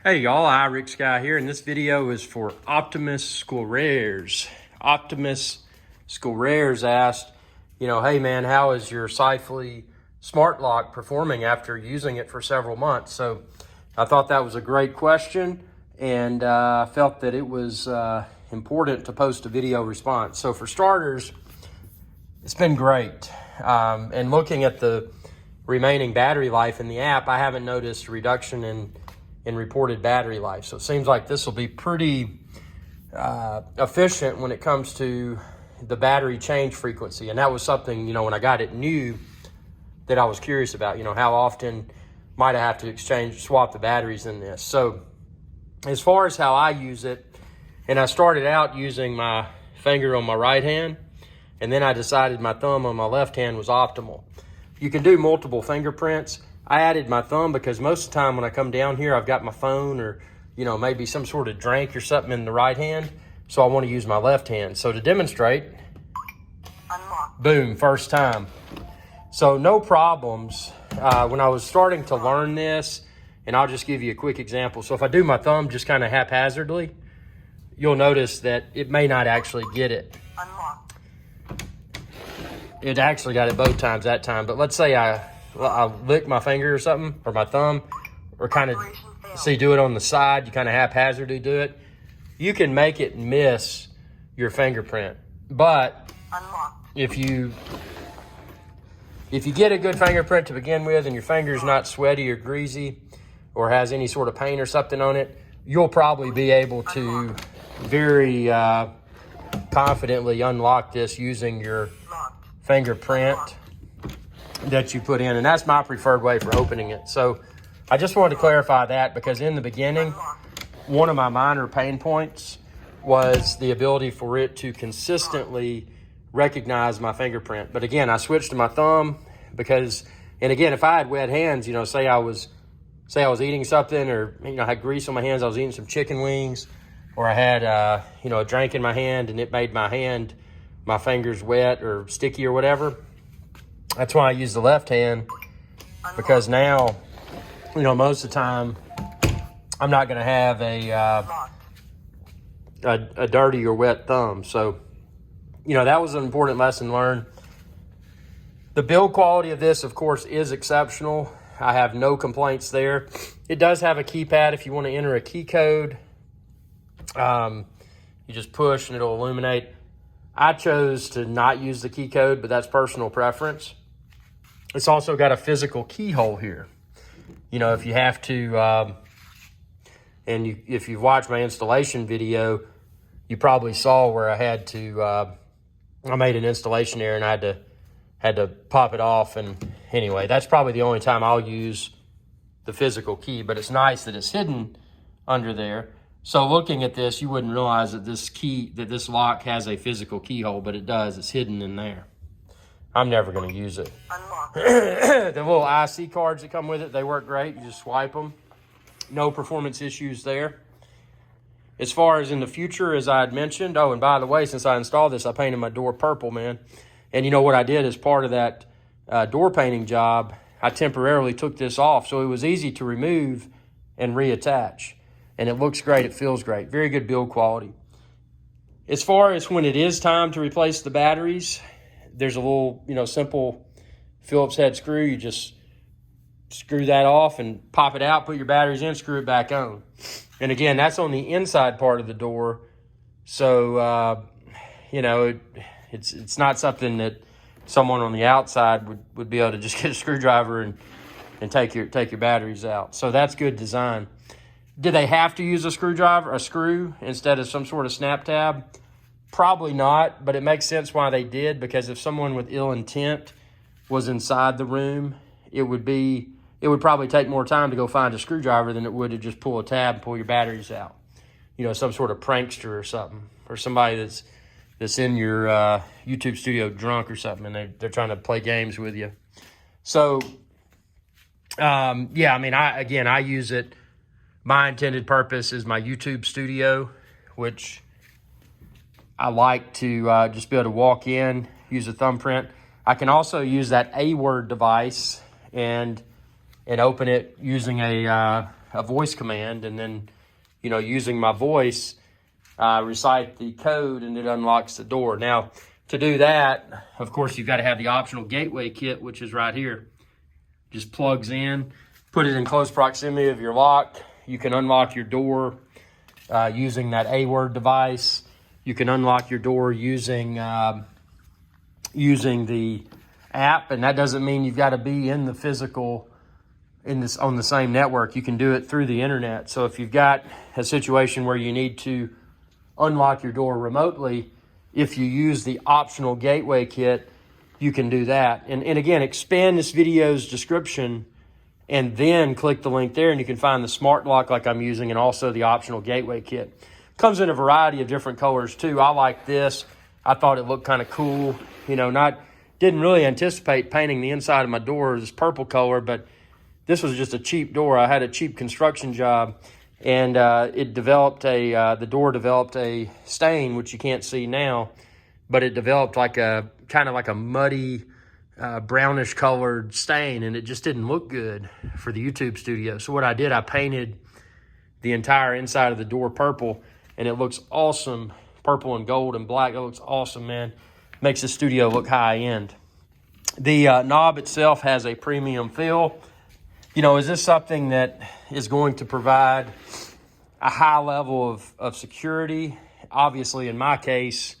Hey y'all, Rick Sky here, and this video is for Optimus Squares. Optimus Squares asked, hey man, how is your Sifely Smart Lock performing after using it for several months? So I thought that was a great question, and felt that it was important to post a video response. So for starters, it's been great. And looking at the remaining battery life in the app, I haven't noticed a reduction in reported battery life. So it seems like this will be pretty efficient when it comes to the battery change frequency. And that was something, when I got it new, that I was curious about, how often might I have to swap the batteries in this. So as far as how I use it, and I started out using my finger on my right hand, and then I decided my thumb on my left hand was optimal. You can do multiple fingerprints. I added my thumb because most of the time when I come down here, I've got my phone or, maybe some sort of drink or something in the right hand. So I want to use my left hand. So to demonstrate, boom, first time. So no problems. When I was starting to learn this, and I'll just give you a quick example. So if I do my thumb just kind of haphazardly, you'll notice that it may not actually get it. It actually got it both times that time. But let's say I lick my finger or something, or my thumb, or kind of, do it on the side, you kind of haphazardly do it. You can make it miss your fingerprint. But if you get a good fingerprint to begin with and your finger's not sweaty or greasy or has any sort of paint or something on it, you'll probably be able to very confidently unlock this using your fingerprint that you put in, and that's my preferred way for opening it. So I just wanted to clarify that, because in the beginning, one of my minor pain points was the ability for it to consistently recognize my fingerprint. But again, I switched to my thumb because, and again, if I had wet hands, say I was eating something, or I had grease on my hands, I was eating some chicken wings, or I had a drink in my hand and it made my fingers wet or sticky or whatever. That's why I use the left hand, because now, most of the time, I'm not going to have a dirty or wet thumb. So, that was an important lesson learned. The build quality of this, of course, is exceptional. I have no complaints there. It does have a keypad if you want to enter a key code. You just push and it'll illuminate. I chose to not use the key code, but that's personal preference. It's also got a physical keyhole here. If you have to, if you've watched my installation video, you probably saw where I had to, I made an installation error and I had to pop it off. And anyway, that's probably the only time I'll use the physical key, but it's nice that it's hidden under there. So looking at this, you wouldn't realize that this lock has a physical keyhole, but it does. It's hidden in there. I'm never going to use it. The little IC cards that come with it, they work great. You just swipe them. No performance issues there. As far as in the future, as I had mentioned, and by the way, since I installed this, I painted my door purple, man. And what I did as part of that door painting job, I temporarily took this off. So it was easy to remove and reattach. And it looks great. It feels great. Very good build quality. As far as when it is time to replace the batteries, there's a little, simple Phillips head screw. You just screw that off and pop it out, put your batteries in, screw it back on. And again, that's on the inside part of the door. So, it's not something that someone on the outside would be able to just get a screwdriver and take your batteries out. So that's good design. Did they have to use a screw, instead of some sort of snap tab? Probably not, but it makes sense why they did, because if someone with ill intent was inside the room, it would probably take more time to go find a screwdriver than it would to just pull a tab and pull your batteries out. Some sort of prankster or something, or somebody that's in your YouTube studio drunk or something, and they're trying to play games with you. So, I use it. My intended purpose is my YouTube studio, which I like to just be able to walk in, use a thumbprint. I can also use that A-word device and open it using a a voice command, and then, you know, using my voice, recite the code, and it unlocks the door. Now, to do that, of course, you've got to have the optional gateway kit, which is right here. Just plugs in, put it in close proximity of your lock. You can unlock your door using that A-word device. You can unlock your door using using the app, and that doesn't mean you've got to be in the physical on the same network. You can do it through the internet. So if you've got a situation where you need to unlock your door remotely, if you use the optional gateway kit, you can do that. And again, expand this video's description and then click the link there, and you can find the smart lock like I'm using and also the optional gateway kit. Comes in a variety of different colors too. I like this. I thought it looked kind of cool. You know, didn't really anticipate painting the inside of my door this purple color, but this was just a cheap door. I had a cheap construction job, and the door developed a stain, which you can't see now, but it developed like a kind of like a muddy, brownish colored stain, and it just didn't look good for the YouTube studio. So what I did, I painted the entire inside of the door purple, and it looks awesome. Purple and gold and black. It looks awesome, man. Makes the studio look high end. The knob itself has a premium feel. You know, is this something that is going to provide a high level of security? Obviously, in my case,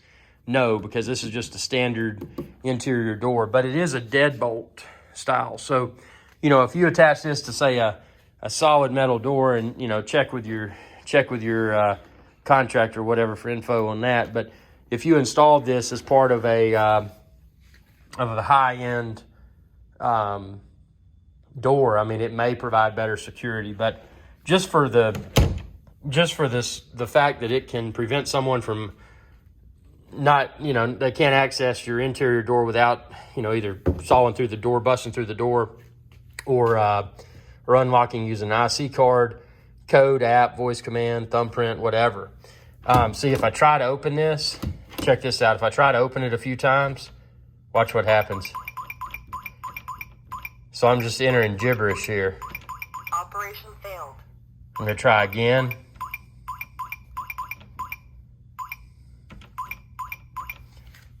no, because this is just a standard interior door, but it is a deadbolt style. So, you know, if you attach this to, say, a solid metal door, and, you know, check with your contractor or whatever for info on that. But if you installed this as part of a high-end door, I mean, it may provide better security. But just for the fact that it can prevent someone from they can't access your interior door without, you know, either sawing through the door, busting through the door, or unlocking using an IC card, code, app, voice command, thumbprint, whatever. See, if I try to open this, check this out. If I try to open it a few times, watch what happens. So I'm just entering gibberish here. Operation failed. I'm going to try again.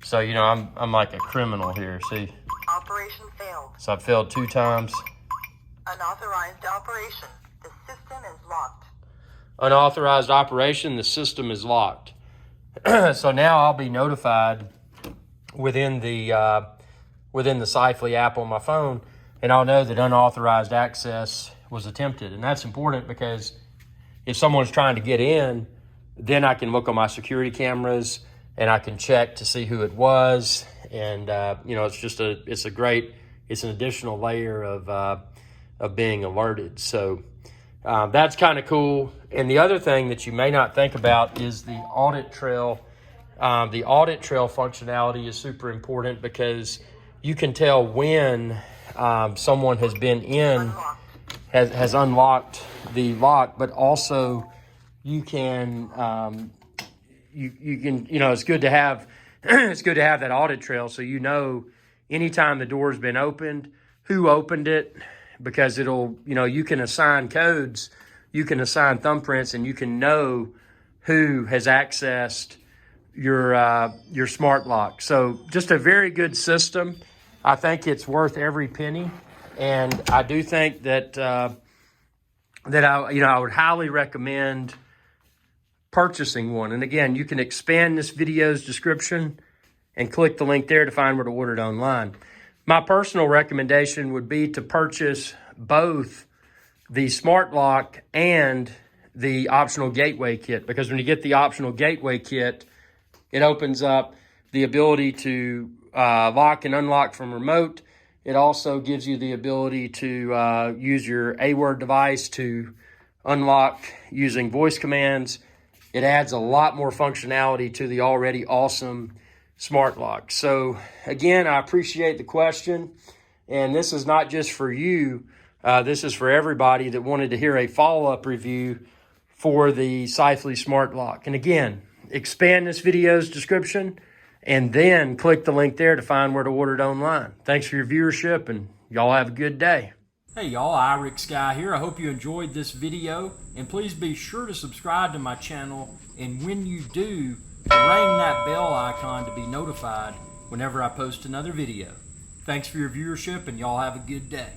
So, you know, I'm like a criminal here, see? Operation failed. So I failed 2 times. Unauthorized operation. The system is locked. Unauthorized operation, the system is locked. So now I'll be notified within the Sifely app on my phone, and I'll know that unauthorized access was attempted. And that's important because if someone's trying to get in, then I can look on my security cameras and I can check to see who it was. And, you know, it's an additional layer of being alerted. So that's kind of cool. And the other thing that you may not think about is the audit trail. The audit trail functionality is super important because you can tell when someone has been in, has unlocked the lock, but also you can, you know, it's good to have that audit trail, so you know anytime the door's been opened, who opened it, because it'll, you know, you can assign codes, you can assign thumbprints, and you can know who has accessed your smart lock. So just a very good system. I think it's worth every penny, and I do think that I would highly recommend purchasing one. And again, you can expand this video's description and click the link there to find where to order it online. My personal recommendation would be to purchase both the smart lock and the optional gateway kit, because when you get the optional gateway kit, it opens up the ability to lock and unlock from remote. It also gives you the ability to use your A-word device to unlock using voice commands. It adds a lot more functionality to the already awesome smart lock. So again, I appreciate the question. And this is not just for you. This is for everybody that wanted to hear a follow-up review for the Sifely Smart Lock. And again, expand this video's description and then click the link there to find where to order it online. Thanks for your viewership, and y'all have a good day. Hey y'all, Irix Guy here. I hope you enjoyed this video, and please be sure to subscribe to my channel, and when you do, ring that bell icon to be notified whenever I post another video. Thanks for your viewership, and y'all have a good day.